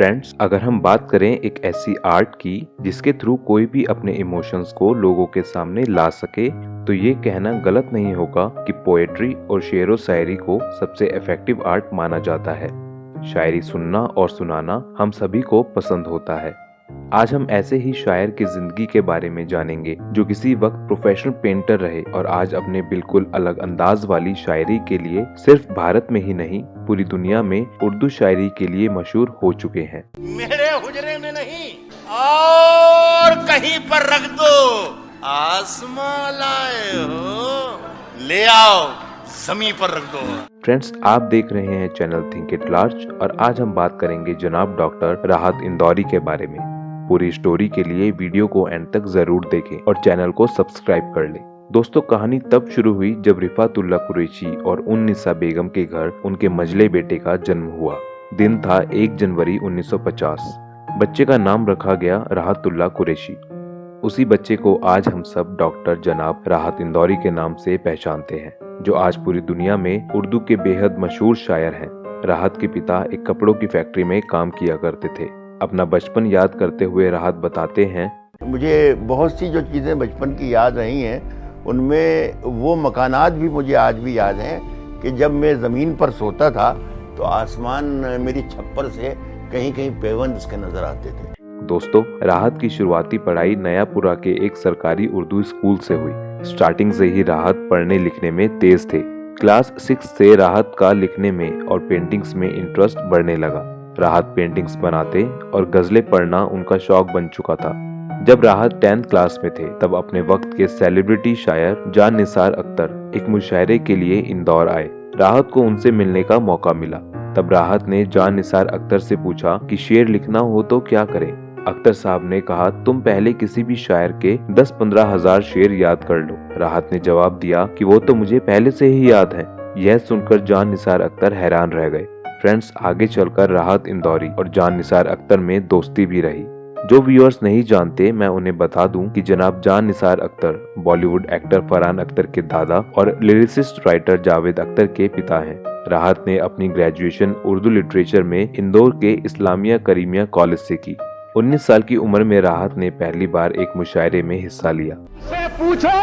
Friends, अगर हम बात करें एक ऐसी आर्ट की जिसके थ्रू कोई भी अपने इमोशंस को लोगों के सामने ला सके, तो ये कहना गलत नहीं होगा कि पोएट्री और शेरो शायरी को सबसे इफेक्टिव आर्ट माना जाता है। शायरी सुनना और सुनाना हम सभी को पसंद होता है। आज हम ऐसे ही शायर की जिंदगी के बारे में जानेंगे जो किसी वक्त प्रोफेशनल पेंटर रहे और आज अपने बिल्कुल अलग अंदाज वाली शायरी के लिए सिर्फ भारत में ही नहीं पूरी दुनिया में उर्दू शायरी के लिए मशहूर हो चुके हैं। मेरे हुजरे में नहीं और कहीं पर रख दो, आसमां लाए हो ले आओ जमीन पर रख दो। फ्रेंड्स, आप देख रहे हैं चैनल थिंक इट लार्ज और आज हम बात करेंगे जनाब डॉक्टर राहत इंदौरी के बारे में। पूरी स्टोरी के लिए वीडियो को एंड तक जरूर देखें और चैनल को सब्सक्राइब कर लें। दोस्तों, कहानी तब शुरू हुई जब रिफातुल्लाह कुरैशी और उन्निसा बेगम के घर उनके मजले बेटे का जन्म हुआ। दिन था 1 जनवरी 1950। बच्चे का नाम रखा गया राहतुल्लाह कुरैशी। उसी बच्चे को आज हम सब डॉक्टर जनाब राहत इंदौरी के नाम से पहचानते हैं, जो आज पूरी दुनिया में उर्दू के बेहद मशहूर शायर हैं। राहत के पिता एक कपड़ों की फैक्ट्री में काम किया करते थे। अपना बचपन याद करते हुए राहत बताते हैं, मुझे बहुत सी जो चीज़ें बचपन की याद रही हैं, उनमें वो मकानात भी मुझे आज भी याद हैं कि जब मैं ज़मीन पर सोता था तो आसमान मेरी छप्पर से कहीं कहीं पेवंद उसके नज़र आते थे। दोस्तों, राहत की शुरुआती पढ़ाई नयापुरा के एक सरकारी उर्दू स्कूल से हुई। स्टार्टिंग से ही राहत पढ़ने लिखने में तेज थे। क्लास 6 से राहत का लिखने में और पेंटिंग्स में इंटरेस्ट बढ़ने लगा। राहत पेंटिंग्स बनाते और गजलें पढ़ना उनका शौक बन चुका था। जब राहत 10th क्लास में थे तब अपने वक्त के सेलिब्रिटी शायर जान निसार अख्तर एक मुशायरे के लिए इंदौर आए। राहत को उनसे मिलने का मौका मिला। तब राहत ने जान निसार अख्तर से पूछा कि शेर लिखना हो तो क्या करें। अख्तर साहब ने कहा, तुम पहले किसी भी शायर के 10-15 हजार शेर याद कर लो। राहत ने जवाब दिया कि वो तो मुझे पहले से ही याद है। यह सुनकर जान निसार अख्तर हैरान रह गए। फ्रेंड्स, आगे चलकर राहत इंदौरी और जान निसार अख्तर में दोस्ती भी रही। जो व्यूअर्स नहीं जानते, मैं उन्हें बता दूं कि जनाब जान निसार अख्तर बॉलीवुड एक्टर फरहान अख्तर के दादा और लिरिसिस्ट राइटर जावेद अख्तर के पिता हैं। राहत ने अपनी ग्रेजुएशन उर्दू लिटरेचर में इंदौर के इस्लामिया करीमिया कॉलेज से की। 19 साल की उम्र में राहत ने पहली बार एक मुशायरे में हिस्सा लिया। से पूछो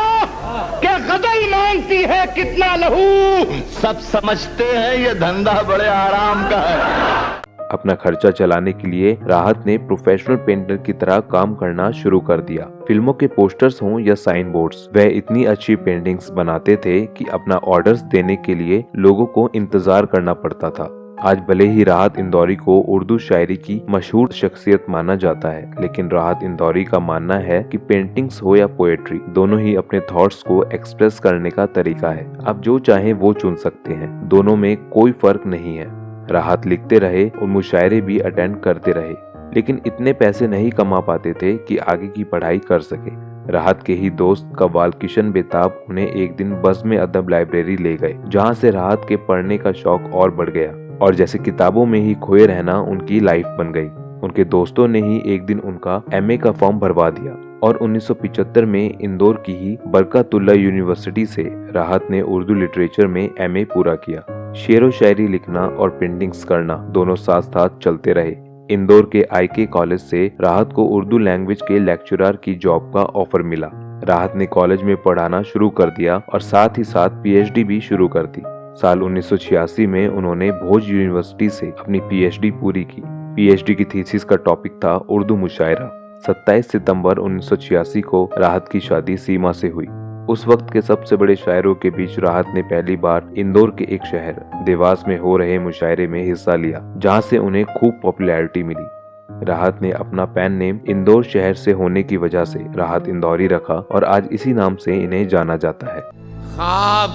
क्या गदई मांगती है कितना लहू, सब समझते हैं ये धंधा बड़े आराम का है। अपना खर्चा चलाने के लिए राहत ने प्रोफेशनल पेंटर की तरह काम करना शुरू कर दिया। फिल्मों के पोस्टर्स हों या साइन बोर्ड्स, वह इतनी अच्छी पेंटिंग्स बनाते थे कि अपना ऑर्डर्स देने के लिए लोगों को इंतजार करना पड़ता था। आज भले ही राहत इंदौरी को उर्दू शायरी की मशहूर शख्सियत माना जाता है, लेकिन राहत इंदौरी का मानना है कि पेंटिंग्स हो या पोएट्री, दोनों ही अपने थॉट्स को एक्सप्रेस करने का तरीका है। आप जो चाहें वो चुन सकते हैं, दोनों में कोई फर्क नहीं है। राहत लिखते रहे और मुशायरे भी अटेंड करते रहे, लेकिन इतने पैसे नहीं कमा पाते थे कि आगे की पढ़ाई कर सके। राहत के ही दोस्त कव्वाल किशन बेताब उन्हें एक दिन बज़्म अदब लाइब्रेरी ले गए, जहाँ से राहत के पढ़ने का शौक और बढ़ गया और जैसे किताबों में ही खोए रहना उनकी लाइफ बन गई। उनके दोस्तों ने ही एक दिन उनका MA का फॉर्म भरवा दिया और 1975 में इंदौर की ही बरकतुल्लाह यूनिवर्सिटी से राहत ने उर्दू लिटरेचर में MA पूरा किया। शेरो शायरी लिखना और पेंटिंग्स करना दोनों साथ साथ चलते रहे। इंदौर के IK कॉलेज से राहत को उर्दू लैंग्वेज के लेक्चरर की जॉब का ऑफर मिला। राहत ने कॉलेज में पढ़ाना शुरू कर दिया और साथ ही साथ PhD भी शुरू कर दी। साल 1986 में उन्होंने भोज यूनिवर्सिटी से अपनी PhD पूरी की। PhD की थीसिस का टॉपिक था उर्दू मुशायरा। 27 सितंबर 1986 को राहत की शादी सीमा से हुई। उस वक्त के सबसे बड़े शायरों के बीच राहत ने पहली बार इंदौर के एक शहर देवास में हो रहे मुशायरे में हिस्सा लिया, जहां से उन्हें खूब पॉपुलैरिटी मिली। राहत ने अपना पेन नेम इंदौर शहर से होने की वजह से राहत इंदौरी रखा और आज इसी नाम से इन्हें जाना जाता है। ख्वाब,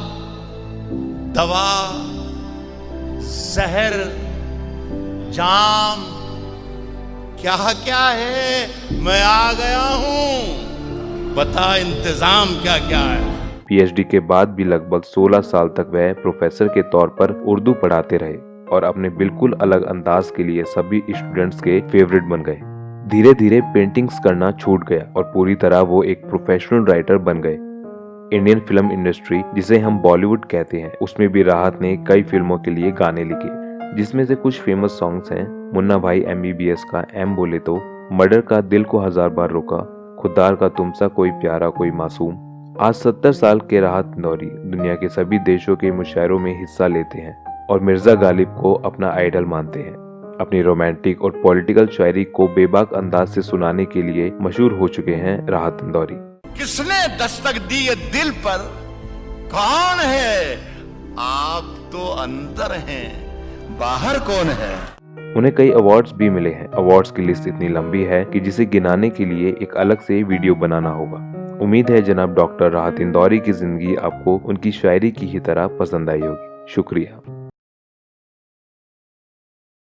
दवा, जहर, जाम, क्या क्या है, मैं आ गया हूँ, बता इंतजाम क्या क्या है। PhD के बाद भी लगभग 16 साल तक वह प्रोफेसर के तौर पर उर्दू पढ़ाते रहे और अपने बिल्कुल अलग अंदाज के लिए सभी स्टूडेंट्स के फेवरेट बन गए। धीरे धीरे पेंटिंग्स करना छूट गया और पूरी तरह वो एक प्रोफेशनल राइटर बन गए। इंडियन फिल्म इंडस्ट्री, जिसे हम बॉलीवुड कहते हैं, उसमें भी राहत ने कई फिल्मों के लिए गाने लिखे, जिसमें से कुछ फेमस सॉन्ग्स हैं मुन्ना भाई MBBS का M बोले तो, मर्डर का दिल को 1000 बार रोका, खुद्दार का तुमसा कोई प्यारा कोई मासूम। आज 70 साल के राहत इंदौरी दुनिया के सभी देशों के मुशायरों में हिस्सा लेते हैं और मिर्जा गालिब को अपना आइडल मानते हैं। अपनी रोमांटिक और पॉलिटिकल शायरी को बेबाक अंदाज से सुनाने के लिए मशहूर हो चुके हैं राहत इंदौरी। किसने दस्तक दी ये दिल पर, कौन है? आप तो अंदर हैं, बाहर कौन है? उन्हें कई अवार्ड्स भी मिले हैं। अवार्ड्स की लिस्ट इतनी लंबी है कि जिसे गिनाने के लिए एक अलग से वीडियो बनाना होगा। उम्मीद है जनाब डॉक्टर राहत इंदौरी की जिंदगी आपको उनकी शायरी की ही तरह पसंद आई होगी। शुक्रिया।